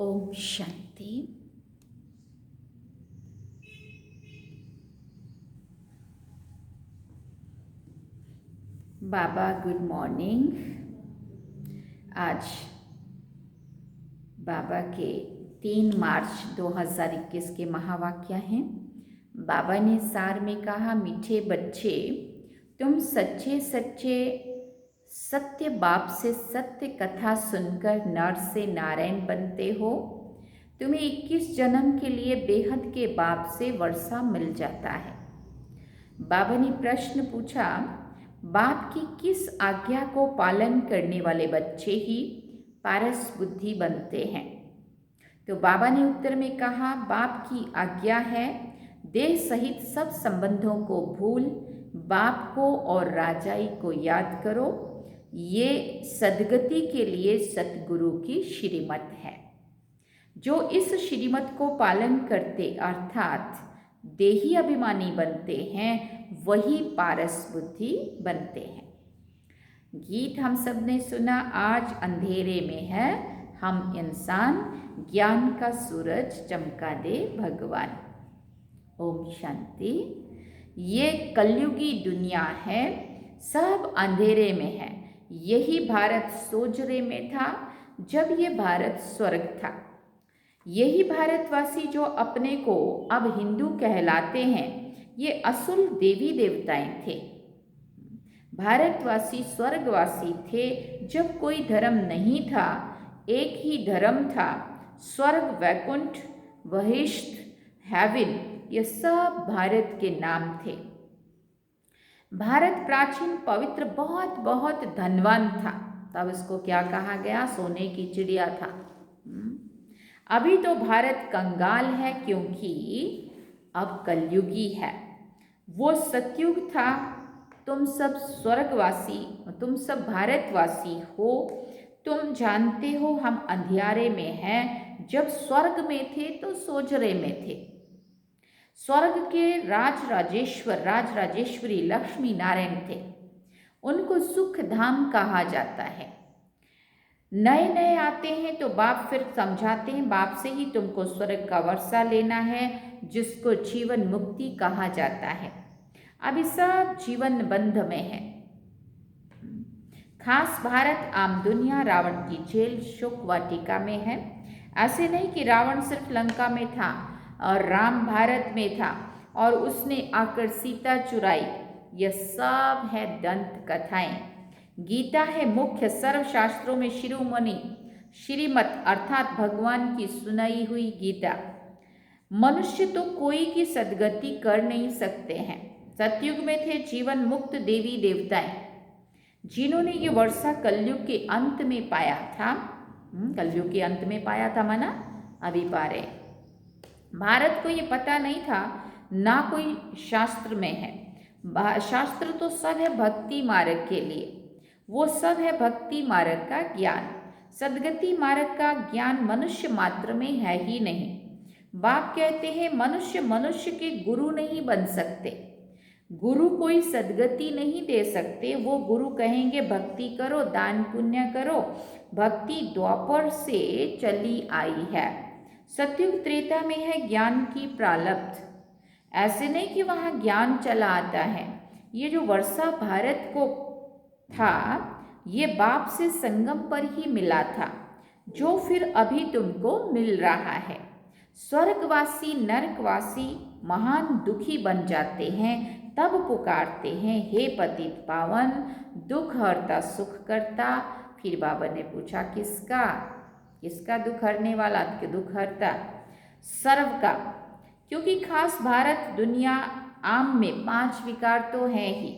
ओम शांति। बाबा good morning. आज बाबा के 3 मार्च 2021 के महावाक्य हैं। बाबा ने सार में कहा, मीठे बच्चे, तुम सच्चे सच्चे सत्य बाप से सत्य कथा सुनकर नर से नारायण बनते हो। तुम्हें 21 जन्म के लिए बेहद के बाप से वर्षा मिल जाता है। बाबा ने प्रश्न पूछा, बाप की किस आज्ञा को पालन करने वाले बच्चे ही पारस बुद्धि बनते हैं? तो बाबा ने उत्तर में कहा, बाप की आज्ञा है, देह सहित सब संबंधों को भूल बाप को और राजाई को याद करो। ये सद्गति के लिए सतगुरु की श्रीमत है। जो इस श्रीमत को पालन करते अर्थात देही अभिमानी बनते हैं, वही पारस बुद्धि बनते हैं। गीत हम सब ने सुना, आज अंधेरे में है हम इंसान, ज्ञान का सूरज चमका दे भगवान। ओम शांति। ये कलयुगी दुनिया है, सब अंधेरे में है। यही भारत सोजरे में था जब ये भारत स्वर्ग था। यही भारतवासी जो अपने को अब हिंदू कहलाते हैं, ये असुल देवी देवताएं थे। भारतवासी स्वर्गवासी थे जब कोई धर्म नहीं था, एक ही धर्म था। स्वर्ग, वैकुंठ, वहिष्ठ, हेवन, ये सब भारत के नाम थे। भारत प्राचीन पवित्र बहुत बहुत धनवान था। तब इसको क्या कहा गया? सोने की चिड़िया था। अभी तो भारत कंगाल है क्योंकि अब कलयुगी है। वो सतयुग था। तुम सब स्वर्गवासी, तुम सब भारतवासी हो। तुम जानते हो हम अंधियारे में हैं। जब स्वर्ग में थे तो सोजरे में थे। स्वर्ग के राज राजेश्वरी लक्ष्मी नारायण थे। उनको सुख धाम कहा जाता है। नए नए आते हैं तो बाप फिर समझाते हैं, बाप से ही तुमको स्वर्ग का वर्षा लेना है, जिसको जीवन मुक्ति कहा जाता है। अभी सब जीवन बंध में है। खास भारत आम दुनिया रावण की जेल शोक वाटिका में है। ऐसे नहीं कि रावण सिर्फ लंका में था और राम भारत में था और उसने आकर सीता चुराई। यह सब है दंत कथाएं। गीता है मुख्य, सर्व शास्त्रों में शिरोमणि श्रीमत अर्थात भगवान की सुनाई हुई गीता। मनुष्य तो कोई की सद्गति कर नहीं सकते हैं। सतयुग में थे जीवन मुक्त देवी देवताएं, जिन्होंने ये वर्षा कलयुग के अंत में पाया था। कलयुग के अंत में पाया था माना अभी पा रहे। भारत को ये पता नहीं था, ना कोई शास्त्र में है। शास्त्र तो सब है भक्ति मार्ग के लिए। वो सब है भक्ति मार्ग का ज्ञान। सद्गति मार्ग का ज्ञान मनुष्य मात्र में है ही नहीं। बाप कहते हैं मनुष्य मनुष्य के गुरु नहीं बन सकते। गुरु कोई सद्गति नहीं दे सकते। वो गुरु कहेंगे भक्ति करो, दान पुण्य करो। भक्ति द्वापर से चली आई है। सतयुग त्रेता में है ज्ञान की प्रारब्ध। ऐसे नहीं कि वहाँ ज्ञान चला आता है। ये जो वर्षा भारत को था, ये बाप से संगम पर ही मिला था, जो फिर अभी तुमको मिल रहा है। स्वर्गवासी नरकवासी महान दुखी बन जाते हैं, तब पुकारते हैं, हे पतित पावन, दुख हरता सुख करता। फिर बाबा ने पूछा, किसका किसका दुख हरने वाला? कि दुख हरता सर्व का। क्योंकि खास भारत दुनिया आम में 5 विकार तो है ही।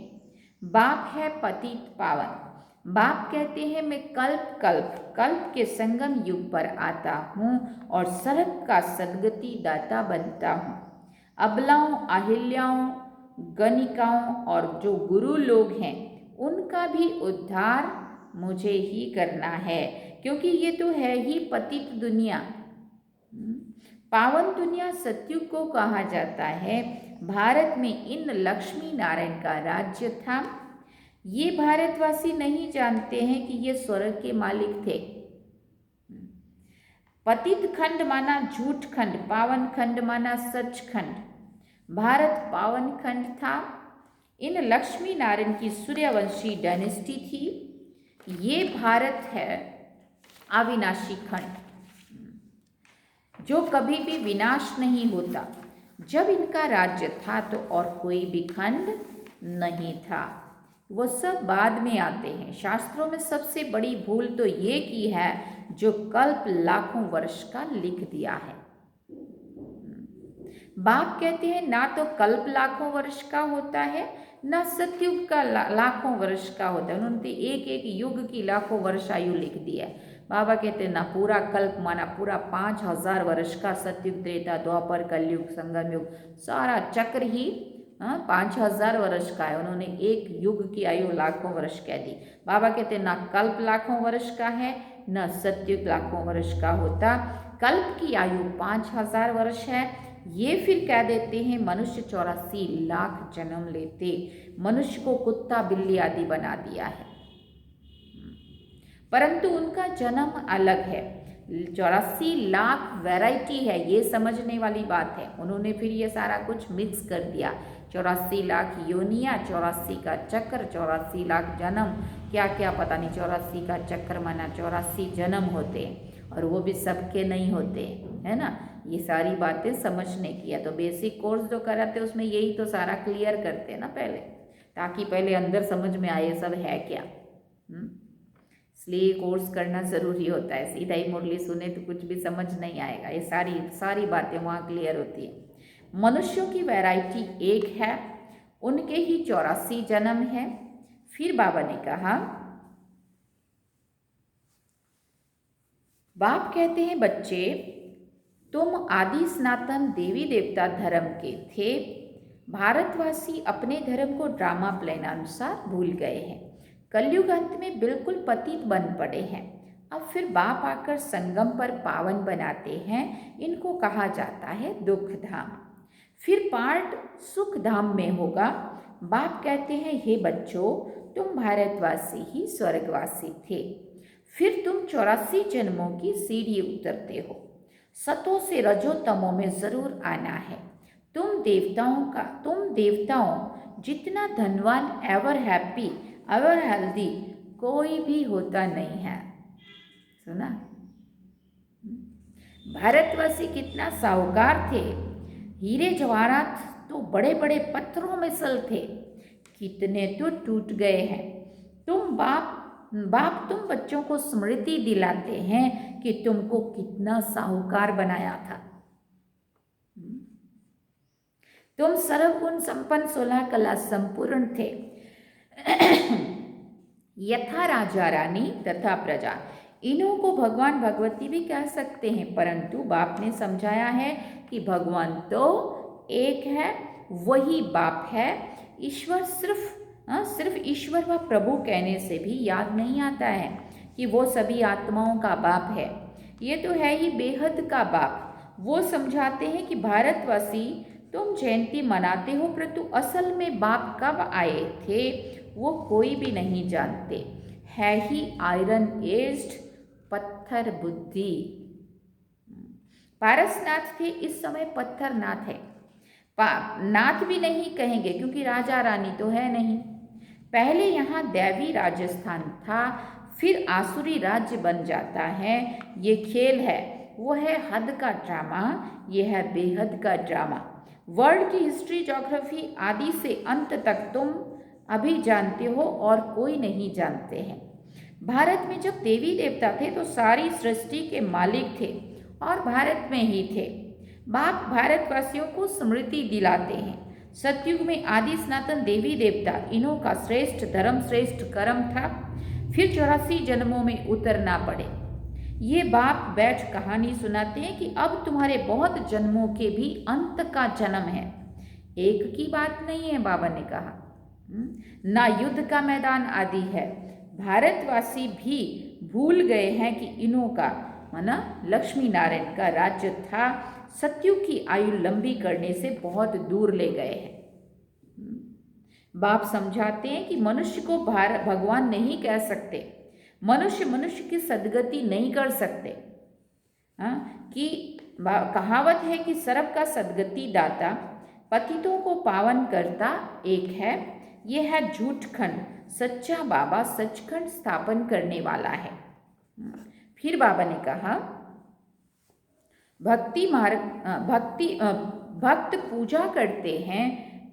बाप है पतित पावन। बाप कहते हैं मैं कल्प के संगम युग पर आता हूँ और सर्व का सद्गति दाता बनता हूँ। अबलाओं, अहिल्याओं, गणिकाओं और जो गुरु लोग हैं, उनका भी उद्धार मुझे ही करना है, क्योंकि ये तो है ही पतित दुनिया। पावन दुनिया सतयुग को कहा जाता है। भारत में इन लक्ष्मी नारायण का राज्य था। ये भारतवासी नहीं जानते हैं कि ये स्वर्ग के मालिक थे। पतित खंड माना झूठ खंड, पावन खंड माना सच खंड। भारत पावन खंड था। इन लक्ष्मी नारायण की सूर्यवंशी डायनेस्टी थी। ये भारत है अविनाशी खंड जो कभी भी विनाश नहीं होता। जब इनका राज्य था तो और कोई भी खंड नहीं था। वो सब बाद में आते हैं। शास्त्रों में सबसे बड़ी भूल तो ये की है जो कल्प लाखों वर्ष का लिख दिया है। बाप कहते हैं ना तो कल्प लाखों वर्ष का होता है ना सतयुग का लाखों वर्ष का होता है। उन्होंने एक एक युग की लाखों वर्ष आयु लिख दी है। बाबा कहते हैं ना पूरा कल्प माना पूरा 5000 वर्ष का, सतयुग त्रेता द्वापर कलयुग संगम युग सारा चक्र ही 5000 वर्ष का है। उन्होंने एक युग की आयु लाखों वर्ष कह दी। बाबा कहते हैं ना कल्प लाखों वर्ष का है न सतयुग लाखों वर्ष का होता। कल्प की आयु 5000 वर्ष है। ये फिर कह देते हैं मनुष्य 84 लाख जन्म लेते, मनुष्य को कुत्ता बिल्ली आदि बना दिया है। परंतु उनका जन्म अलग है। 84 लाख वैरायटी है, ये समझने वाली बात है। उन्होंने फिर ये सारा कुछ मिक्स कर दिया। 84 लाख योनियाँ, 84 का चक्र, 84 लाख जन्म, क्या क्या पता नहीं। 84 का चक्र माना 84 जन्म होते हैं और वो भी सबके नहीं होते, है ना। ये सारी बातें समझने की है। तो बेसिक कोर्स जो कराते उसमें यही तो सारा क्लियर करते हैं ना पहले, ताकि पहले अंदर समझ में आए सब है क्या। इसलिए कोर्स करना ज़रूरी होता है। सीधा ही मुरली सुने तो कुछ भी समझ नहीं आएगा। ये सारी बातें वहाँ क्लियर होती है। मनुष्यों की वैरायटी एक है, उनके ही 84 जन्म है। फिर बाबा ने कहा, बाप कहते हैं बच्चे तुम आदि सनातन देवी देवता धर्म के थे। भारतवासी अपने धर्म को ड्रामा प्लान अनुसार भूल गए हैं। कलयुग अंत में बिल्कुल पतित बन पड़े हैं। अब फिर बाप आकर संगम पर पावन बनाते हैं। इनको कहा जाता है दुख धाम। फिर पार्ट सुख धाम में होगा। बाप कहते हैं हे बच्चों तुम भारतवासी ही स्वर्गवासी थे। फिर तुम 84 जन्मों की सीढ़ी उतरते हो। सतों से रजो तमों में जरूर आना है। तुम देवताओं जितना धनवान, एवर हैप्पी, एवर हेल्दी कोई भी होता नहीं है। सुना? भारतवासी कितना साहूकार थे। हीरे जवाहरात तो बड़े बड़े पत्थरों में सल थे, कितने तो टूट गए हैं। तुम बाप तुम बच्चों को स्मृति दिलाते हैं कि तुमको कितना साहूकार बनाया था। तुम सर्वगुण संपन्न 16 कला संपूर्ण थे। यथा राजा रानी तथा प्रजा, इन्हों को भगवान भगवती भी कह सकते हैं। परंतु बाप ने समझाया है कि भगवान तो एक है, वही बाप है। ईश्वर सिर्फ ईश्वर व प्रभु कहने से भी याद नहीं आता है कि वो सभी आत्माओं का बाप है। ये तो है ही बेहद का बाप। वो समझाते हैं कि भारतवासी तुम जयंती मनाते हो, परंतु असल में बाप कब आए थे वो कोई भी नहीं जानते। है ही आयरन एज्ड, पत्थर बुद्धि। पारसनाथ थे, इस समय पत्थर नाथ है। नाथ भी नहीं कहेंगे क्योंकि राजा रानी तो है नहीं। पहले यहाँ दैवी राजस्थान था, फिर आसुरी राज्य बन जाता है। ये खेल है, वो है हद का ड्रामा, ये है बेहद का ड्रामा। वर्ल्ड की हिस्ट्री, ज्योग्राफी आदि से अंत तक तुम अभी जानते हो और कोई नहीं जानते हैं। भारत में जब देवी देवता थे तो सारी सृष्टि के मालिक थे और भारत में ही थे। बाप भारतवासियों को स्मृति दिलाते हैं। सतयुग में आदि सनातन देवी देवता, इन्हों का श्रेष्ठ धर्म, श्रेष्ठ कर्म था। फिर 84 जन्मों में उतरना पड़े। ये बाप बैठ कहानी सुनाते हैं कि अब तुम्हारे बहुत जन्मों के भी अंत का जन्म है। एक की बात नहीं है, बाबा ने कहा। ना युद्ध का मैदान आदि है। भारतवासी भी भूल गए हैं कि इन्हों का माना लक्ष्मी नारायण का राज्य था। सतयुग की आयु लंबी करने से बहुत दूर ले गए हैं। बाप समझाते हैं कि मनुष्य को भगवान नहीं कह सकते। मनुष्य की सदगति नहीं कर सकते। कि कहावत है कि सर्व का सद्गति दाता, पतितों को पावन करता एक है, यह है झूठखंड, सच्चा बाबा सचखंड स्थापन करने वाला है। फिर बाबा ने कहा, भक्त पूजा करते हैं,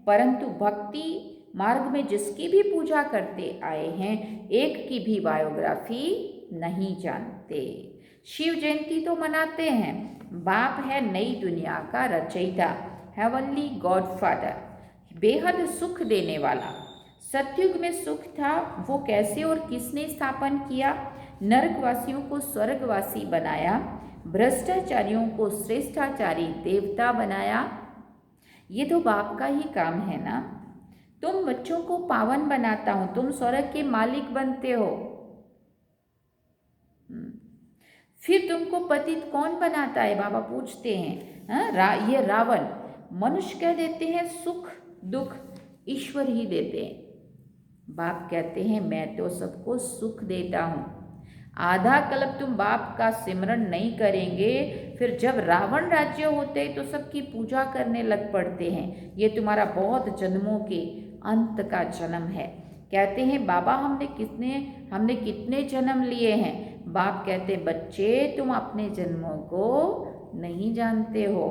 परंतु भक्ति मार्ग में जिसकी भी पूजा करते आए हैं, एक की भी बायोग्राफी नहीं जानते। शिव जयंती तो मनाते हैं, बाप है नई दुनिया का रचयिता, हेवनली गॉडफादर, बेहद सुख देने वाला। सतयुग में सुख था, वो कैसे और किसने स्थापन किया? नरकवासियों को स्वर्गवासी बनाया, भ्रष्टाचारियों को श्रेष्ठाचारी देवता बनाया। ये तो बाप का ही काम है ना। तुम बच्चों को पावन बनाता हूं, तुम स्वर्ग के मालिक बनते हो। फिर तुमको पतित कौन बनाता है? बाबा पूछते हैं। ये रावण। मनुष्य कह देते हैं सुख दुख ईश्वर ही देते हैं। बाप कहते हैं मैं तो सबको सुख देता हूँ। आधा कल्प तुम बाप का सिमरन नहीं करेंगे, फिर जब रावण राज्य होते तो सबकी पूजा करने लग पड़ते हैं। ये तुम्हारा बहुत जन्मों के अंत का जन्म है। कहते हैं बाबा हमने कितने जन्म लिए हैं? बाप कहते बच्चे तुम अपने जन्मों को नहीं जानते हो।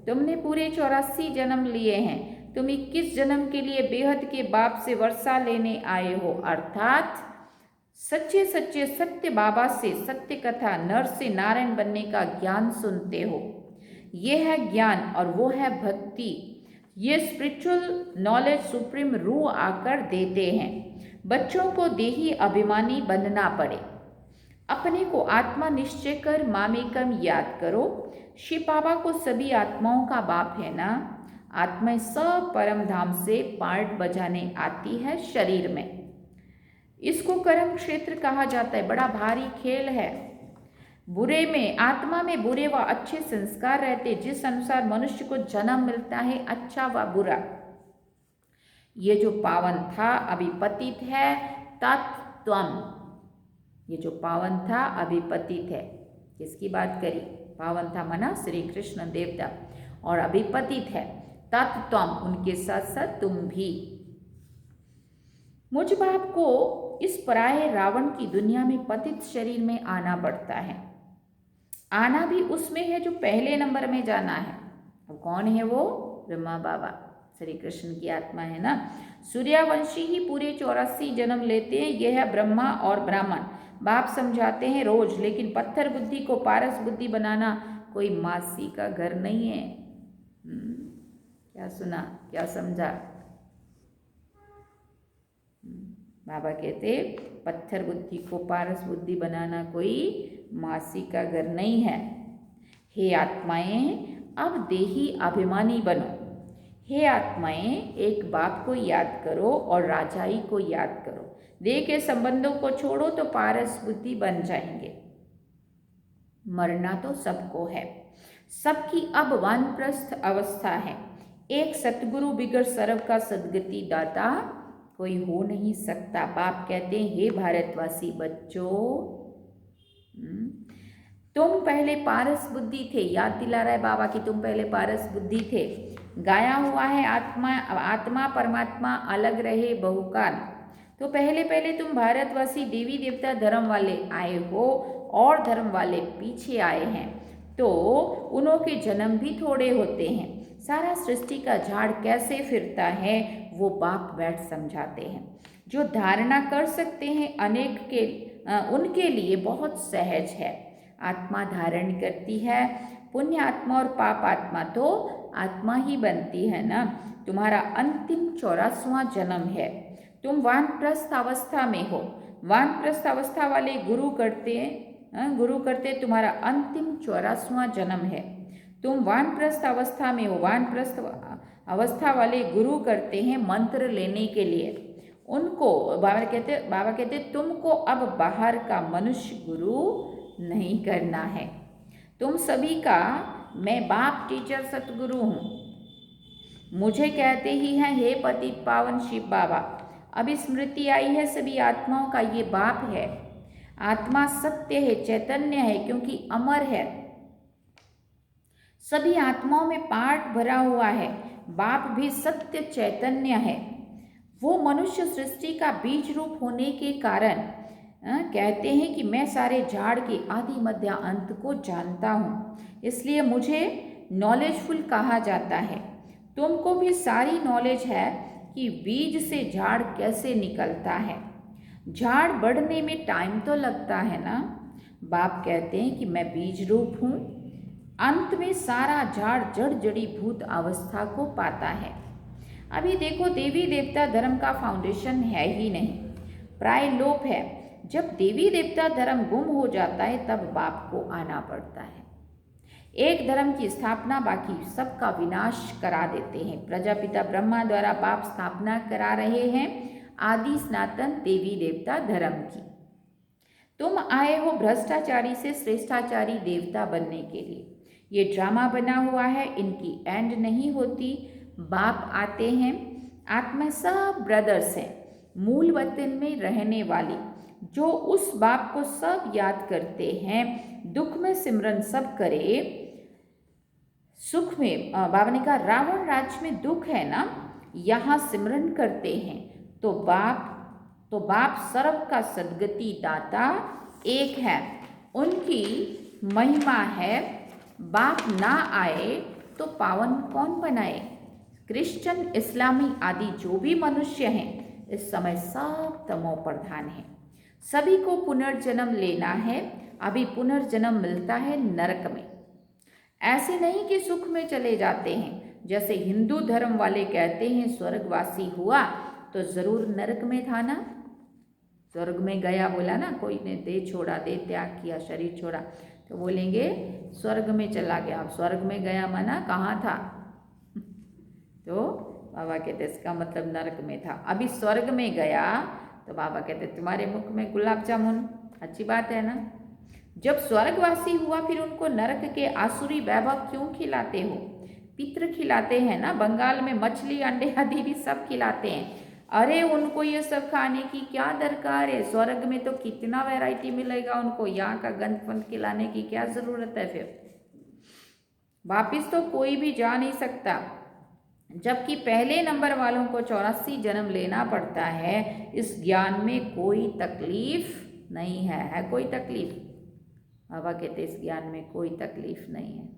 तुमने पूरे 84 जन्म लिए हैं। तुम 21 जन्म के लिए बेहद के बाप से वर्षा लेने आए हो, अर्थात सच्चे सच्चे सत्य बाबा से सत्य कथा नर से नारायण बनने का ज्ञान सुनते हो। ये है ज्ञान और वो है भक्ति। ये स्पिरिचुअल नॉलेज सुप्रीम रूह आकर देते हैं। बच्चों को देही अभिमानी बनना पड़े, अपने को आत्मा निश्चय कर मामेकम याद करो। शिव बाबा को सभी आत्माओं का बाप है ना। आत्माएं सब परम धाम से पार्ट बजाने आती है शरीर में। इसको कर्म क्षेत्र कहा जाता है। बड़ा भारी खेल है। बुरे में आत्मा में बुरे व अच्छे संस्कार रहते, जिस अनुसार मनुष्य को जन्म मिलता है, अच्छा व बुरा। ये जो पावन था अभी पतित है, तत्त्वम। ये जो पावन था अभी पतित है। किसकी बात करी? पावन था मना श्री कृष्ण देवता, और अभी पतित है। तत्त्वम, उनके साथ साथ तुम भी। मुझ बाप को इस पराये रावण की दुनिया में पतित शरीर में आना पड़ता है। आना भी उसमें है जो पहले नंबर में जाना है। अब कौन है वो? ब्रह्मा बाबा श्री कृष्ण की आत्मा है ना। सूर्यवंशी ही पूरे 84 जन्म लेते हैं। यह है ब्रह्मा और ब्राह्मण। बाप समझाते हैं रोज, लेकिन पत्थर बुद्धि को पारस बुद्धि बनाना कोई मासी का घर नहीं है। क्या सुना, क्या समझा? बाबा कहते पत्थर बुद्धि को पारस बुद्धि बनाना कोई मासी का घर नहीं है। हे आत्माएं, अब देही अभिमानी बनो। हे आत्माएं, एक बाप को याद करो और राजाई को याद करो। देह के संबंधों को छोड़ो तो पारस बुद्धि बन जाएंगे। मरना तो सबको है। सबकी अब वानप्रस्थ अवस्था है। एक सतगुरु बिगर सर्व का सद्गति दाता कोई हो नहीं सकता। बाप कहते हैं हे भारतवासी बच्चों, तुम पहले पारस बुद्धि थे। याद दिला रहा है बाबा कि तुम पहले पारस बुद्धि थे। गाया हुआ है आत्मा परमात्मा अलग रहे बहुकाल। तो पहले तुम भारतवासी देवी देवता धर्म वाले आए हो और धर्म वाले पीछे आए हैं, तो उन्हों के जन्म भी थोड़े होते हैं। सारा सृष्टि का झाड़ कैसे फिरता है वो बाप बैठ समझाते हैं। जो धारणा कर सकते हैं अनेक के उनके लिए बहुत सहज है। आत्मा धारण करती है। पुण्य आत्मा और पाप आत्मा तो आत्मा ही बनती है ना। तुम्हारा अंतिम 84वां जन्म है। तुम वानप्रस्थ अवस्था में हो। वानप्रस्थ अवस्था वाले गुरु करते तुम्हारा अंतिम 84वां जन्म है। तुम वानप्रस्थ अवस्था में हो। वानप्रस्थ अवस्था वाले गुरु करते हैं मंत्र लेने के लिए। उनको बाबा कहते तुमको अब बाहर का मनुष्य गुरु नहीं करना है। तुम सभी का मैं बाप टीचर सतगुरु हूँ। मुझे कहते ही हैं हे पतित पावन शिव बाबा। अब स्मृति आई है सभी आत्माओं का, ये बाप है। आत्मा सत्य है, चैतन्य है, क्योंकि अमर है। सभी आत्माओं में पाठ भरा हुआ है। बाप भी सत्य चैतन्य है। वो मनुष्य सृष्टि का बीज रूप होने के कारण कहते हैं कि मैं सारे झाड़ के आदि मध्य अंत को जानता हूँ, इसलिए मुझे नॉलेजफुल कहा जाता है। तुमको भी सारी नॉलेज है कि बीज से झाड़ कैसे निकलता है। झाड़ बढ़ने में टाइम तो लगता है ना। बाप कहते हैं कि मैं बीज रूप हूँ। अंत में सारा झाड़ जड़ जड़ी भूत अवस्था को पाता है। अभी देखो, देवी देवता धर्म का फाउंडेशन है ही नहीं, प्राय लोप है। जब देवी देवता धर्म गुम हो जाता है तब बाप को आना पड़ता है। एक धर्म की स्थापना बाकी सबका विनाश करा देते हैं। प्रजापिता ब्रह्मा द्वारा बाप स्थापना करा रहे हैं आदि सनातन देवी देवता धर्म की। तुम आए हो भ्रष्टाचारी से श्रेष्ठाचारी देवता बनने के लिए। ये ड्रामा बना हुआ है, इनकी एंड नहीं होती। बाप आते हैं। आत्मा सब ब्रदर्स हैं, मूल वतन में रहने वाली, जो उस बाप को सब याद करते हैं। दुख में सिमरन सब करे, सुख में बाबा ने कहा रावण राज्य में दुख है ना, यहाँ सिमरन करते हैं तो बाप सर्व का सद्गति दाता एक है। उनकी महिमा है। बाप ना आए तो पावन कौन बनाए। क्रिश्चियन, इस्लामी आदि जो भी मनुष्य हैं इस समय सब तमो प्रधान है। सभी को पुनर्जन्म लेना है। अभी पुनर्जन्म मिलता है नरक में। ऐसे नहीं कि सुख में चले जाते हैं। जैसे हिंदू धर्म वाले कहते हैं स्वर्गवासी हुआ तो जरूर नरक में था ना। स्वर्ग में गया बोला ना, कोई ने देह छोड़ा, देह त्याग किया, शरीर छोड़ा, तो बोलेंगे स्वर्ग में चला गया। अब स्वर्ग में गया माना कहाँ था? तो बाबा कहते इसका मतलब नरक में था। अभी स्वर्ग में गया तो बाबा कहते तुम्हारे मुख में गुलाब जामुन, अच्छी बात है ना। जब स्वर्गवासी हुआ फिर उनको नरक के आसुरी वैभव क्यों खिलाते हो? पितृ खिलाते हैं ना। बंगाल में मछली अंडे आदि भी सब खिलाते हैं। अरे उनको ये सब खाने की क्या दरकार है? स्वर्ग में तो कितना वैरायटी मिलेगा उनको, यहाँ का गंद फंद खिलाने की क्या जरूरत है? फिर वापिस तो कोई भी जा नहीं सकता, जबकि पहले नंबर वालों को 84 जन्म लेना पड़ता है। इस ज्ञान में कोई तकलीफ नहीं है कोई तकलीफ? बाबा कहते इस ज्ञान में कोई तकलीफ नहीं है।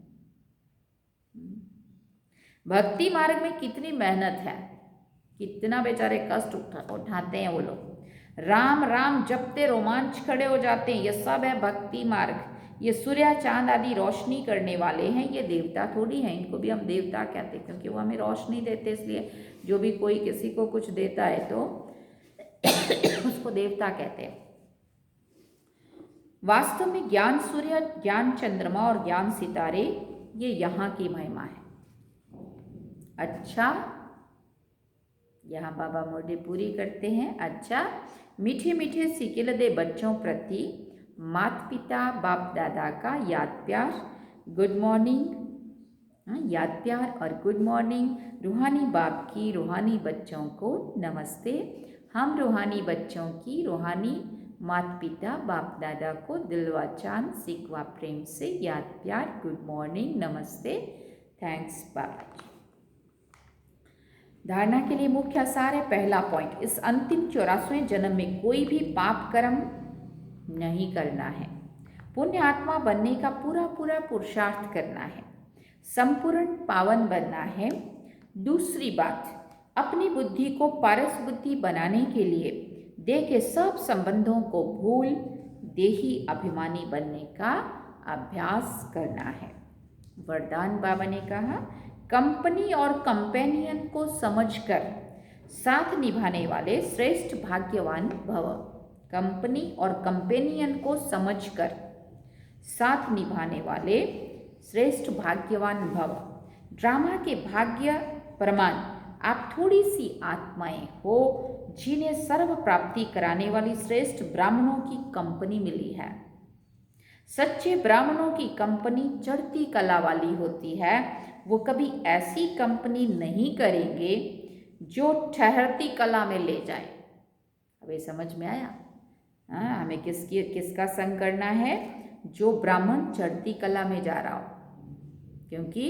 भक्ति मार्ग में कितनी मेहनत है, कितना बेचारे कष्ट उठाते हैं वो लोग। राम राम जपते रोमांच खड़े हो जाते हैं। ये सब है भक्ति मार्ग। ये सूर्य चांद आदि रोशनी करने वाले हैं, ये देवता थोड़ी हैं। इनको भी हम देवता कहते हैं क्योंकि वो हमें रोशनी देते, इसलिए जो भी कोई किसी को कुछ देता है तो उसको देवता कहते हैं। वास्तव में ज्ञान सूर्य, ज्ञान चंद्रमा और ज्ञान सितारे ये यहाँ की महिमा है। अच्छा, यहाँ बाबा मोटे पूरी करते हैं। अच्छा, मीठे मीठे सिकिल दे बच्चों प्रति माता पिता बाप दादा का याद प्यार, गुड मॉर्निंग, याद प्यार और गुड मॉर्निंग। रूहानी बाप की रूहानी बच्चों को नमस्ते। हम रूहानी बच्चों की रूहानी माता पिता बाप दादा को दिलवा चांद सिकवा प्रेम से याद प्यार, गुड मॉर्निंग, नमस्ते, थैंक्स बाबा जी। धारणा के लिए मुख्य सार है। पहला पॉइंट, इस अंतिम 84वें जन्म में कोई भी पाप कर्म नहीं करना है। पुण्य आत्मा बनने का पूरा पूरा पुरुषार्थ करना है। संपूर्ण पावन बनना है। दूसरी बात, अपनी बुद्धि को पारस बुद्धि बनाने के लिए देह के सब संबंधों को भूल देही अभिमानी बनने का अभ्यास करना है। वरदान बाबा ने कहा, कंपनी और कंपेनियन को समझकर साथ निभाने वाले श्रेष्ठ भाग्यवान भव। कंपनी और कंपेनियन को समझकर साथ निभाने वाले श्रेष्ठ भाग्यवान भव। ड्रामा के भाग्य प्रमाण आप थोड़ी सी आत्माएं हो जिन्हें सर्व प्राप्ति कराने वाली श्रेष्ठ ब्राह्मणों की कंपनी मिली है। सच्चे ब्राह्मणों की कंपनी चढ़ती कला वाली होती है। वो कभी ऐसी कंपनी नहीं करेंगे जो ठहरती कला में ले जाए। अब ये समझ में आया? हाँ, हमें किसका संग करना है? जो ब्राह्मण चढ़ती कला में जा रहा हो। क्योंकि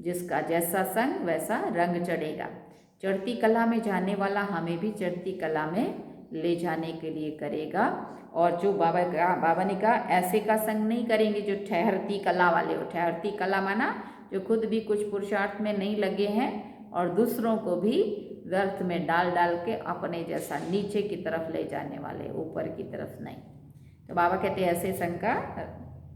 जिसका जैसा संग वैसा रंग चढ़ेगा। चढ़ती कला में जाने वाला हमें भी चढ़ती कला में ले जाने के लिए करेगा। और जो बाबा ने कहा ऐसे का संग नहीं करेंगे जो ठहरती कला वाले हो। ठहरती कला माना जो खुद भी कुछ पुरुषार्थ में नहीं लगे हैं और दूसरों को भी व्यर्थ में डाल डाल के अपने जैसा नीचे की तरफ ले जाने वाले, ऊपर की तरफ नहीं। तो बाबा कहते हैं ऐसे संग का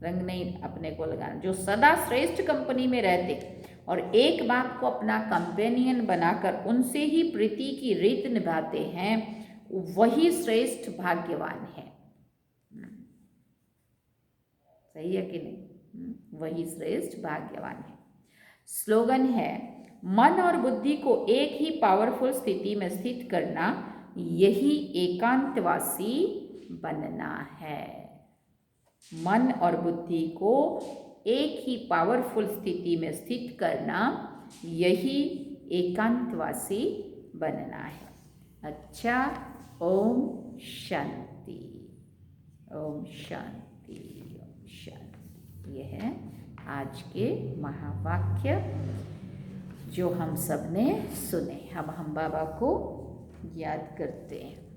रंग नहीं अपने को लगाना। जो सदा श्रेष्ठ कंपनी में रहते और एक बाप को अपना कंपेनियन बनाकर उनसे ही प्रीति की रीत निभाते हैं, वही श्रेष्ठ भाग्यवान है। सही है कि नहीं? वही श्रेष्ठ भाग्यवान है। स्लोगन है, मन और बुद्धि को एक ही पावरफुल स्थिति में स्थित करना, यही एकांतवासी बनना है। मन और बुद्धि को एक ही पावरफुल स्थिति में स्थित करना, यही एकांतवासी बनना है। अच्छा, ओम शांति, ओम शांति, ओम शांति। यह है आज के महावाक्य जो हम सब ने सुने। अब हम बाबा को याद करते हैं।